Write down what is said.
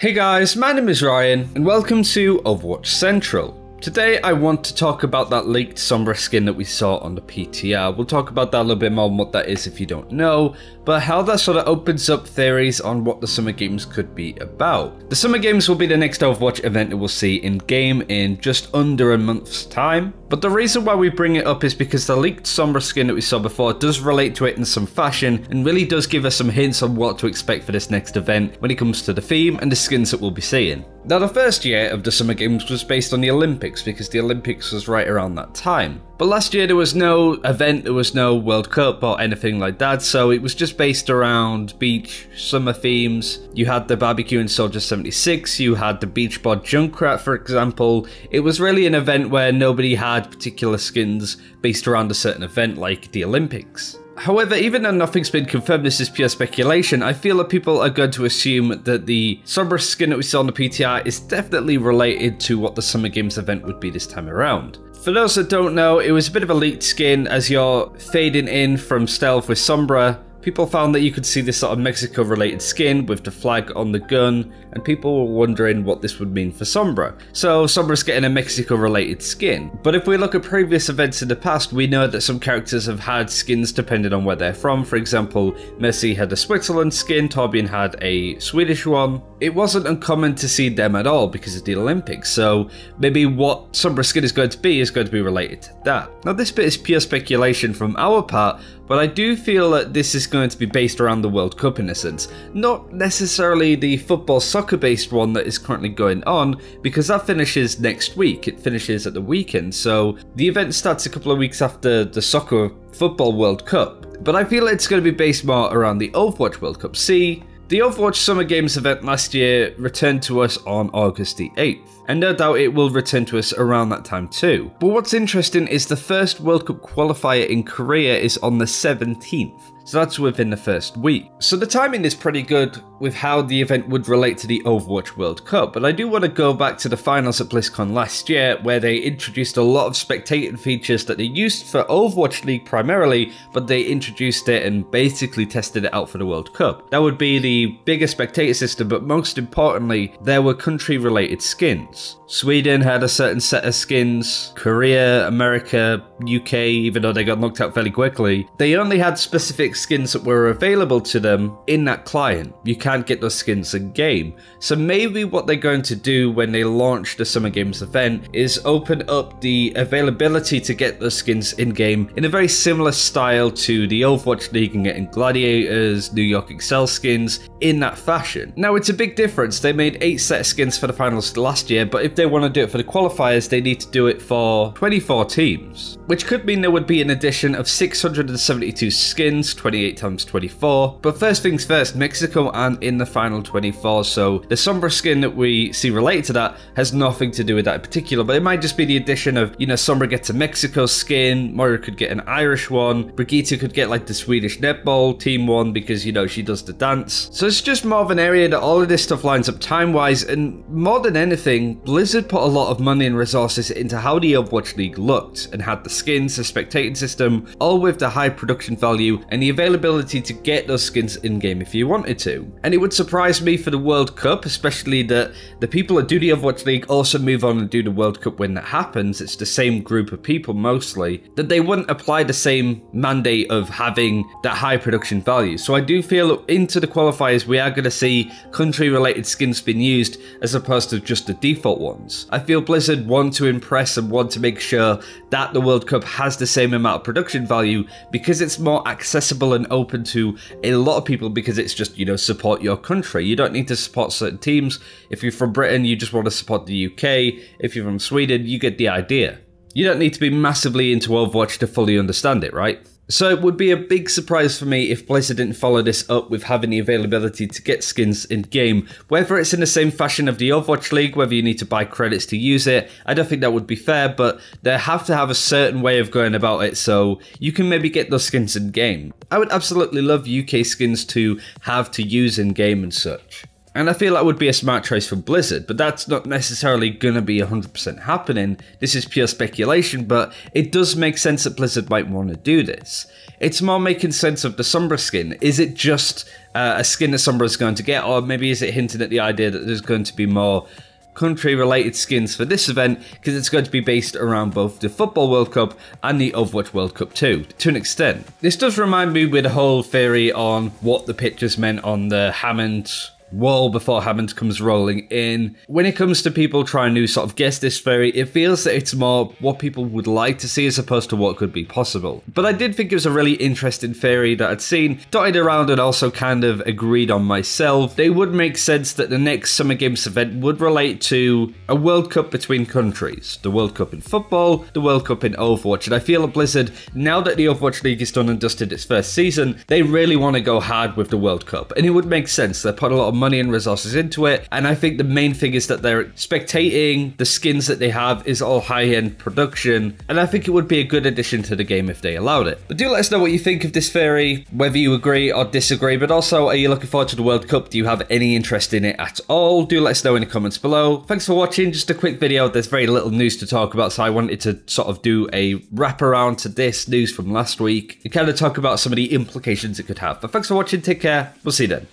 Hey guys, my name is Ryan and welcome to Overwatch Central. Today I want to talk about that leaked Sombra skin that we saw on the PTR. We'll talk about that a little bit more and what that is if you don't know, but how that sort of opens up theories on what the Summer Games could be about. The Summer Games will be the next Overwatch event that we'll see in game in just under a month's time. But the reason why we bring it up is because the leaked Sombra skin that we saw before does relate to it in some fashion and really does give us some hints on what to expect for this next event when it comes to the theme and the skins that we'll be seeing. Now the first year of the Summer Games was based on the Olympics because the Olympics was right around that time. But last year there was no event, there was no World Cup or anything like that, so it was just based around beach, summer themes. You had the barbecue in Soldier 76, you had the beach bod Junkrat for example. It was really an event where nobody had particular skins based around a certain event like the Olympics. However, even though nothing's been confirmed, this is pure speculation, I feel that people are going to assume that the Sombra skin that we saw on the PTR is definitely related to what the Summer Games event would be this time around. For those that don't know, it was a bit of a leaked skin as you're fading in from stealth with Sombra. People found that you could see this sort of Mexico related skin with the flag on the gun, and people were wondering what this would mean for Sombra. So Sombra's getting a Mexico related skin. But if we look at previous events in the past, we know that some characters have had skins depending on where they're from. For example, Mercy had a Switzerland skin, Torbjorn had a Swedish one. It wasn't uncommon to see them at all because of the Olympics, so maybe what Sombra skin is going to be related to that. Now this bit is pure speculation from our part, but I do feel that this is going to be based around the World Cup in a sense. Not necessarily the football soccer based one that is currently going on, because that finishes next week. It finishes at the weekend, so the event starts a couple of weeks after the soccer football World Cup. But I feel it's going to be based more around the Overwatch World Cup. See, the Overwatch Summer Games event last year returned to us on August the 8th, and no doubt it will return to us around that time too. But what's interesting is the first World Cup qualifier in Korea is on the 17th. So that's within the first week. So the timing is pretty good with how the event would relate to the Overwatch World Cup. But I do want to go back to the finals at BlizzCon last year, where they introduced a lot of spectating features that they used for Overwatch League primarily, but they introduced it and basically tested it out for the World Cup. That would be the bigger spectator system, but most importantly, there were country-related skins. Sweden had a certain set of skins, Korea, America, UK, even though they got knocked out fairly quickly, they only had specific skins that were available to them in that client. You can't get those skins in game. So maybe what they're going to do when they launch the Summer Games event is open up the availability to get those skins in game in a very similar style to the Overwatch League and getting Gladiators, New York Excel skins in that fashion. Now it's a big difference. They made 8 set of skins for the finals last year, but if they want to do it for the qualifiers, they need to do it for 24 teams, which could mean there would be an addition of 672 skins, 28 times 24. But first things first, Mexico aren't in the final 24, so the Sombra skin that we see related to that has nothing to do with that in particular, but it might just be the addition of, you know, Sombra gets a Mexico skin, Moira could get an Irish one, Brigitte could get like the Swedish netball team one because, you know, she does the dance. So it's just more of an area that all of this stuff lines up time-wise, and more than anything, Blizzard put a lot of money and resources into how the Overwatch League looked and had the skins, the spectating system, all with the high production value and the availability to get those skins in-game if you wanted to. And it would surprise me for the World Cup, especially that the people that do the Overwatch League also move on and do the World Cup when that happens. It's the same group of people mostly, that they wouldn't apply the same mandate of having that high production value. So I do feel into the qualifiers we are going to see country-related skins being used as opposed to just the default ones. I feel Blizzard want to impress and want to make sure that the World Cup has the same amount of production value because it's more accessible and open to a lot of people because it's just, you know, support your country. You don't need to support certain teams. If you're from Britain, you just want to support the UK. If you're from Sweden, you get the idea. You don't need to be massively into Overwatch to fully understand it, right? So it would be a big surprise for me if Blizzard didn't follow this up with having the availability to get skins in game. Whether it's in the same fashion of the Overwatch League, whether you need to buy credits to use it, I don't think that would be fair, but they have to have a certain way of going about it so you can maybe get those skins in game. I would absolutely love UK skins to have to use in game and such. And I feel that would be a smart choice for Blizzard, but that's not necessarily going to be 100% happening. This is pure speculation, but it does make sense that Blizzard might want to do this. It's more making sense of the Sombra skin. Is it just a skin that Sombra is going to get, or maybe is it hinting at the idea that there's going to be more country-related skins for this event, because it's going to be based around both the Football World Cup and the Overwatch World Cup too, to an extent. This does remind me with the whole theory on what the pictures meant on the Hammond wall before Hammond comes rolling in. When it comes to people trying to sort of guess this theory, it feels that it's more what people would like to see as opposed to what could be possible. But I did think it was a really interesting theory that I'd seen dotted around and also kind of agreed on myself. They would make sense that the next Summer Games event would relate to a World Cup between countries. The World Cup in football, the World Cup in Overwatch. And I feel that Blizzard, now that the Overwatch League is done and dusted its first season, they really want to go hard with the World Cup. And it would make sense. They put a lot of money and resources into it, and I think the main thing is that they're spectating the skins that they have is all high-end production, and I think it would be a good addition to the game if they allowed it. But do let us know what you think of this theory, whether you agree or disagree, but also, are you looking forward to the World Cup? Do you have any interest in it at all? Do let us know in the comments below. Thanks for watching. Just a quick video. There's very little news to talk about, so I wanted to sort of do a wraparound to this news from last week and kind of talk about some of the implications it could have. But thanks for watching. Take care. We'll see you then.